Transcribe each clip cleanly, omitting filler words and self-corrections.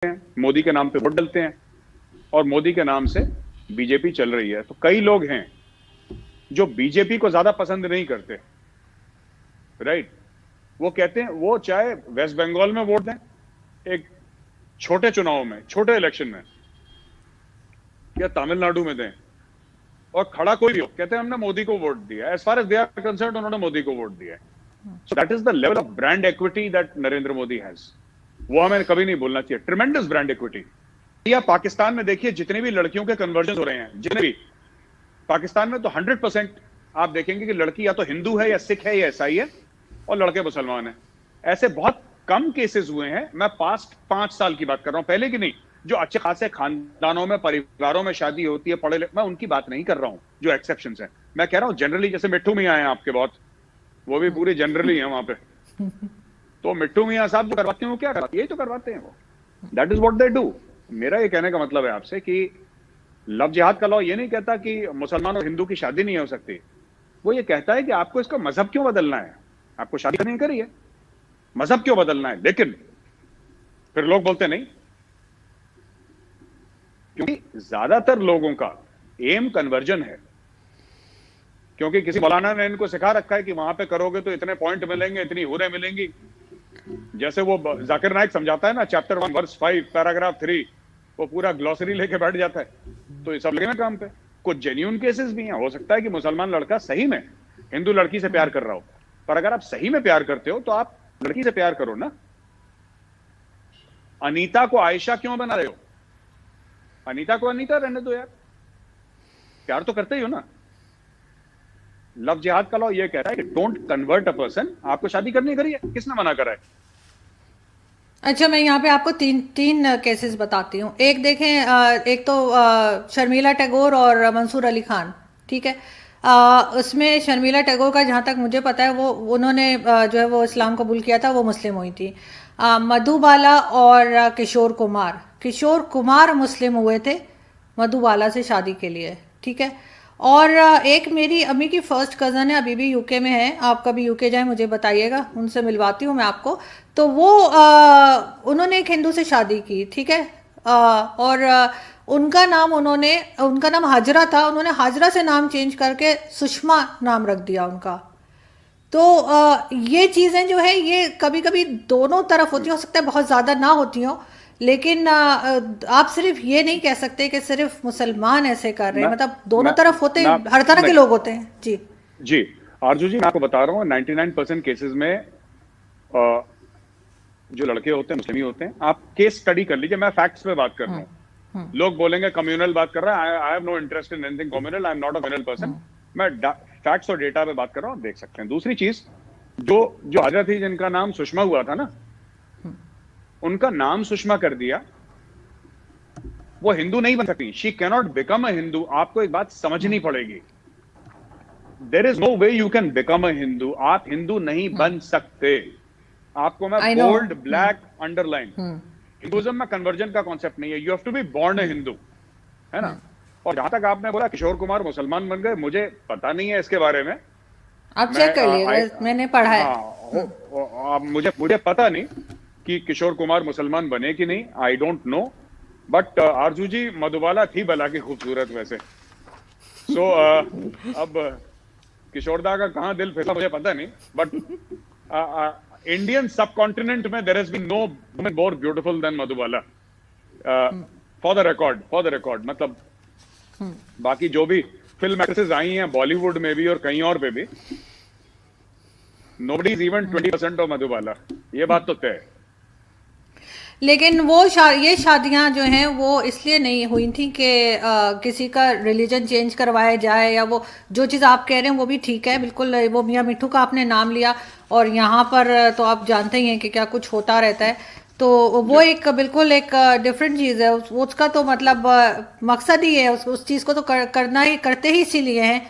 हैं, मोदी के नाम पे वोट डलते हैं और मोदी के नाम से बीजेपी चल रही है। तो कई लोग हैं जो बीजेपी को ज्यादा पसंद नहीं करते, राइट। वो कहते हैं वो चाहे वेस्ट बंगाल में वोट दें, एक छोटे चुनाव में, छोटे इलेक्शन में, या तमिलनाडु में दें, और खड़ा कोई भी हो, कहते हैं हमने मोदी को वोट दिया। As far as they are concerned, उन्होंने मोदी को वोट दिया है। So that is the level of brand equity that Narendra Modi has. वो हमें कभी नहीं भूलना चाहिए। Tremendous brand equity. या पाकिस्तान में देखिए, जितने भी लड़कियों के कन्वर्जन हो रहे हैं, जितने भी पाकिस्तान में, तो 100% आप देखेंगे कि लड़की या तो हिंदू है, या सिख है, या ईसाई है, और लड़के मुसलमान है। ऐसे बहुत कम केसेस हुए हैं। मैं पास्ट 5 साल की बात कर रहा हूं, पहले की नहीं। जो अच्छे खासे खानदानों में, परिवारों में शादी होती है, पढ़े लिखे, मैं उनकी बात नहीं कर रहा हूं, जो एक्सेप्शंस हैं। मैं कह रहा हूं जनरली, जैसे मिट्टू मियां हैं आपके बहुत, वो भी पूरी जनरली है वहां पे। तो मिट्टू मियां साहब जो करवाते हैं, वो क्या करवाते हैं? यही तो करवाते हैं वो। That is what they do. मेरा ये कहने का मतलब है आपसे कि लव जिहाद का लॉ ये नहीं कहता कि मुसलमान और हिंदू की शादी नहीं हो सकती। वो ये कहता है कि आपको इसका मजहब क्यों बदलना है। आपको शादी करनी करिए, मजहब क्यों बदलना है। लेकिन फिर लोग बोलते नहीं, क्योंकि ज्यादातर लोगों का एम कन्वर्जन है। क्योंकि किसी मौलाना ने इनको सिखा रखा है कि वहां पे करोगे तो इतने पॉइंट मिलेंगे, इतनी हुरें मिलेंगी। जैसे वो जाकिर नाइक समझाता है ना, चैप्टर 1 वर्स 5 पैराग्राफ 3, वो पूरा ग्लॉसरी लेके बैठ जाता है। तो ये सब लगे ना काम पे। कुछ जेन्युइन केसेस भी हैं। हो सकता है कि मुसलमान लड़का सही में हिंदू लड़की से प्यार कर रहा हो, पर अगर आप सही में प्यार करते हो तो आप लड़की से प्यार करो ना। अनीता को आयशा क्यों बना रहे हो? अनीता को अनीता रहने दो यार, प्यार तो करते ही हो ना। लव जिहाद का लॉ ये कहता है कि डोंट कन्वर्ट अ पर्सन। आपको शादी करनी करिए, किसने मना करा है? अच्छा, मैं यहाँ पे आपको तीन तीन केसेस बताती हूँ। एक देखें, एक तो शर्मिला टैगोर और मंसूर अली खान, ठीक है। उसमें शर्मिला टैगोर का जहाँ तक मुझे पता है, वो उन्होंने जो है वो इस्लाम कबूल किया था, वो मुस्लिम हुई थी। मधुबाला और किशोर कुमार मुस्लिम हुए थे मधुबाला से शादी के लिए, ठीक है। और एक मेरी अम्मी की फर्स्ट कज़न है, अभी भी यूके में है। आप कभी यूके जाए मुझे बताइएगा, उनसे मिलवाती हूँ मैं आपको। तो वो उन्होंने एक हिंदू से शादी की, ठीक है। और उनका नाम हाजरा था, उन्होंने हाजरा से नाम चेंज करके सुषमा नाम रख दिया उनका। तो ये चीज़ें जो है, ये कभी कभी दोनों तरफ होती हो सकता है बहुत ज़्यादा ना होती हो, लेकिन आप सिर्फ ये नहीं कह सकते कि सिर्फ मुसलमान ऐसे कर रहे हैं। मैं मतलब दोनों मैं तरफ होते, मैं हर तरह के नहीं, लोग होते हैं जी। जी आरजू जी, मैं आपको बता रहा हूँ 99% केसेस में अ, जो लड़के होते हैं मुस्लिम ही होते हैं। आप केस स्टडी कर लीजिए, मैं फैक्ट्स पे बात कर रहा हूँ। लोग बोलेंगे कम्युनल बात कर रहा है, I have no interest in anything communal, I am not a communal person. मैं फैक्ट्स और डेटा पे बात कर रहा हूँ, देख सकते हैं। दूसरी चीज, जो जो हाजरा थी, जिनका नाम सुषमा हुआ था ना, उनका नाम सुषमा कर दिया, वो हिंदू नहीं बन सकती। She can not become a Hindu. आपको एक बात समझनी पड़ेगी, there is no way you can become a Hindu. आप हिंदू नहीं बन सकते। आपको मैं I know. Bold black underline, Hinduism में कन्वर्जन का कॉन्सेप्ट नहीं है। You have to be born a Hindu, है ना। और जहां तक आपने बोला किशोर कुमार मुसलमान बन गए, मुझे पता नहीं है इसके बारे में। आप मैं चेक कर आई, लिएगा, मैंने पढ़ा है। हाँ, मुझे मुझे पता नहीं कि किशोर कुमार मुसलमान बने कि नहीं, आई डोंट नो। बट आरजू जी, मधुबाला थी भला की खूबसूरत वैसे। सो अब किशोरदा का कहाँ दिल फिसा मुझे पता नहीं, बट इंडियन सब कॉन्टिनेंट में there has been no woman more beautiful than Madhubala, for the record. मतलब बाकी जो भी फिल्म एक्ट्रेसेस आई हैं बॉलीवुड में भी और कहीं और पे भी, nobody is even 20% of Madhubala. ये बात तो तय है। लेकिन ये शादियां जो हैं वो इसलिए नहीं हुई थी कि किसी का रिलीजन चेंज करवाया जाए, या वो जो चीज़ आप कह रहे हैं वो भी ठीक है बिल्कुल। वो मियाँ मिट्ठू का आपने नाम लिया, और यहाँ पर तो आप जानते ही हैं कि क्या कुछ होता रहता है। तो वो जी, एक बिल्कुल एक डिफरेंट चीज़ है। उसका तो मतलब मकसद ही है, उस चीज़ को तो करना ही, करते ही इसीलिए हैं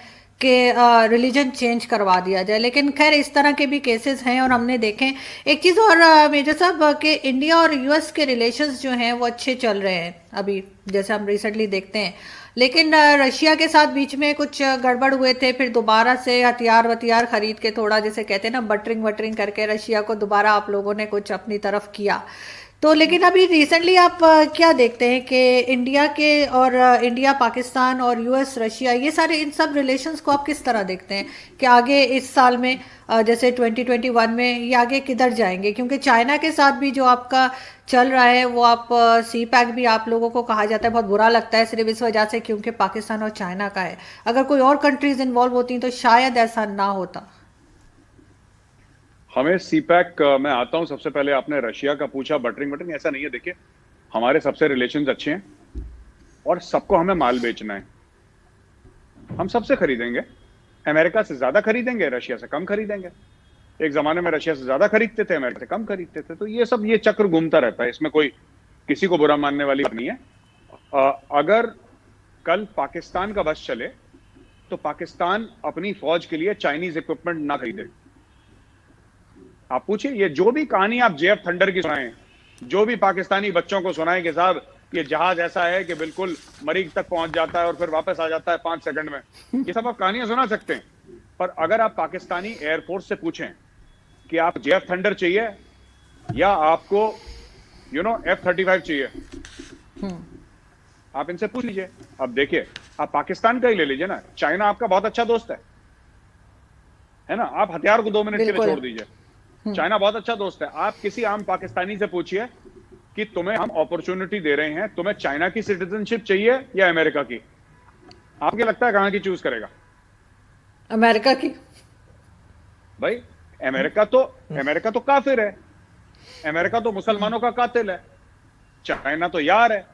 कि रिलीजन चेंज करवा दिया जाए। लेकिन खैर, इस तरह के भी केसेस हैं और हमने देखे हैं। एक चीज़ और मेजर साहब, कि इंडिया और यूएस के रिलेशंस जो हैं वो अच्छे चल रहे हैं अभी, जैसे हम रिसेंटली देखते हैं। लेकिन रशिया के साथ बीच में कुछ गड़बड़ हुए थे, फिर दोबारा से हथियार वथियार खरीद के, थोड़ा जैसे कहते हैं ना, बटरिंग वटरिंग करके रशिया को दोबारा आप लोगों ने कुछ अपनी तरफ किया। तो लेकिन अभी रिसेंटली आप क्या देखते हैं कि इंडिया के और इंडिया पाकिस्तान और यूएस रशिया ये सारे इन सब रिलेशंस को आप किस तरह देखते हैं कि आगे इस साल में जैसे 2021 में ये आगे किधर जाएंगे, क्योंकि चाइना के साथ भी जो आपका चल रहा है वो आप सी पैक भी आप लोगों को कहा जाता है, बहुत बुरा लगता है सिर्फ इस वजह से क्योंकि पाकिस्तान और चाइना का है। अगर कोई और कंट्रीज इन्वॉल्व होती तो शायद ऐसा ना होता। हमें सीपैक मैं आता हूं, सबसे पहले आपने रशिया का पूछा, बटरिंग बटरिंग ऐसा नहीं है। देखिए, हमारे सबसे रिलेशंस अच्छे हैं और सबको हमें माल बेचना है। हम सबसे खरीदेंगे, अमेरिका से ज्यादा खरीदेंगे, रशिया से कम खरीदेंगे। एक जमाने में रशिया से ज्यादा खरीदते थे, अमेरिका से कम खरीदते थे। तो ये चक्र घूमता रहता है, इसमें कोई किसी को बुरा मानने वाली बात नहीं है। अगर कल पाकिस्तान का बस चले तो पाकिस्तान अपनी फौज के लिए चाइनीज इक्विपमेंट ना खरीदे। आप पूछिए, ये जो भी कहानी आप जेएफ थंडर की सुनाएं, जो भी पाकिस्तानी बच्चों को सुनाएं कि साहब ये जहाज ऐसा है कि बिल्कुल मरीज तक पहुंच जाता है और फिर वापस आ जाता है 5 सेकंड में, ये सब आप कहानियां सुना सकते हैं। पर अगर आप पाकिस्तानी एयरफोर्स से पूछें कि आप जेएफ थंडर चाहिए या आपको F-35 चाहिए, आप इनसे पूछ लीजिए। अब देखिए, आप पाकिस्तान का ही ले लीजिए ना, चाइना आपका बहुत अच्छा दोस्त है ना। आप हथियार को 2 मिनट के लिए छोड़ दीजिए, चाइना बहुत अच्छा दोस्त है। आप किसी आम पाकिस्तानी से पूछिए कि तुम्हें हम अपॉर्चुनिटी दे रहे हैं, तुम्हें चाइना की सिटीजनशिप चाहिए या अमेरिका की, आपको लगता है कहां की चूज करेगा? अमेरिका की। भाई अमेरिका तो काफिर है, अमेरिका तो मुसलमानों का कातिल है, चाइना तो यार है,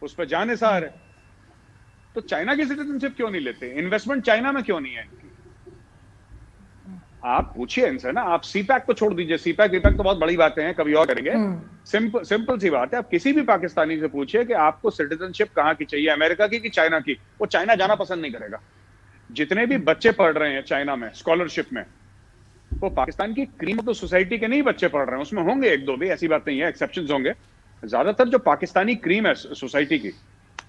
उस पर जानिसार है। तो चाइना की सिटीजनशिप क्यों नहीं लेते? इन्वेस्टमेंट चाइना में क्यों नहीं है? आप पूछिए इनसे ना। आप सीपैक को छोड़ दीजिए, सीपैक वीपैक तो बहुत बड़ी बातें हैं, कभी और करेंगे। सिंपल सी बात है, आप किसी भी पाकिस्तानी से पूछिए कि आपको सिटीजनशिप कहां की चाहिए, अमेरिका की कि चाइना की, वो चाइना जाना पसंद नहीं करेगा। जितने भी बच्चे पढ़ रहे हैं चाइना में स्कॉलरशिप में, वो पाकिस्तान की क्रीम ऑफ द सोसाइटी के नहीं बच्चे पढ़ रहे हैं। उसमें होंगे एक दो भी, ऐसी बात नहीं है, एक्सेप्शंस होंगे। ज्यादातर जो पाकिस्तानी क्रीम है सोसाइटी की,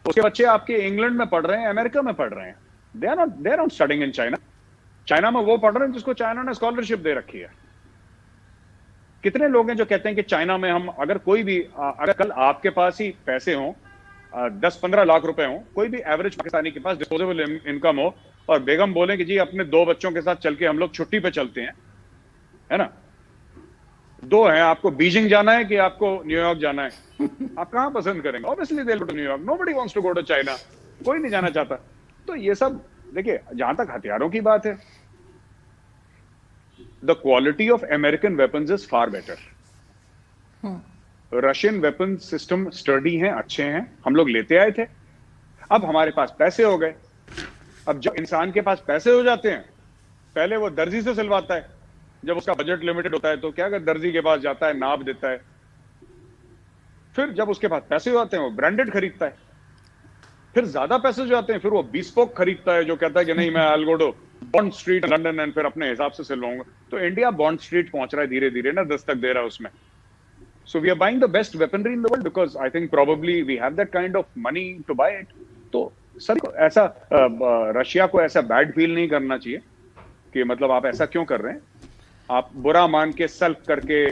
उसके बच्चे आपके इंग्लैंड में पढ़ रहे हैं, अमेरिका में पढ़ रहे हैं। They are not studying in China. China में वो पढ़ रहे हैं जिसको चाइना ने स्कॉलरशिप दे रखी है। कितने लोग हैं जो कहते हैं कि चाइना में हम अगर कल आपके पास ही पैसे हों, 10-15 लाख रुपए हों, कोई भी एवरेज पाकिस्तानी के पास डिस्पोजेबल इनकम हो, और बेगम बोले कि जी अपने 2 बच्चों के साथ चल के हम लोग छुट्टी पे चलते हैं, है ना, 2 हैं, आपको बीजिंग जाना है कि आपको न्यूयॉर्क जाना है, आप कहां पसंद करेंगे? Obviously they go to New York. Nobody wants to go to China, कोई नहीं जाना चाहता। तो ये सब देखिए, जहां तक हथियारों की बात है, the quality of American weapons is far better. Russian weapon system study हैं, अच्छे हैं, हम लोग लेते आए थे। अब हमारे पास पैसे हो गए। अब जब इंसान के पास पैसे हो जाते हैं, पहले वो दर्जी से सिलवाता है, जब उसका बजट लिमिटेड होता है तो क्या कर, दर्जी के पास जाता है, नाप देता है। फिर जब उसके पास पैसे हो जाते हैं, वो ब्रांडेड खरीदता है। फिर ज्यादा पैसे जो आते हैं, फिर वो बिस्पोक खरीदता है, जो कहता है कि नहीं, मैं I'll go to bond street London and फिर अपने हिसाब से सिलवाऊंगा। तो इंडिया बॉन्ड स्ट्रीट पहुंच रहा है धीरे धीरे ना, दस्तक दे रहा है उसमें। So we are buying the best weaponry in the world because I think probably we have that kind of money to buy it. तो सर ऐसा रशिया को ऐसा बैड फील नहीं करना चाहिए कि मतलब आप ऐसा क्यों कर रहे हैं। आप बुरा मान के सल्फ करके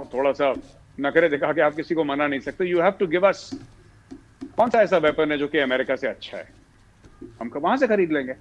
थोड़ा सा नखरे दिखा के आप किसी को मना नहीं सकते। You have to give us कौन सा ऐसा वेपन है जो कि अमेरिका से अच्छा है, हम वहां से खरीद लेंगे।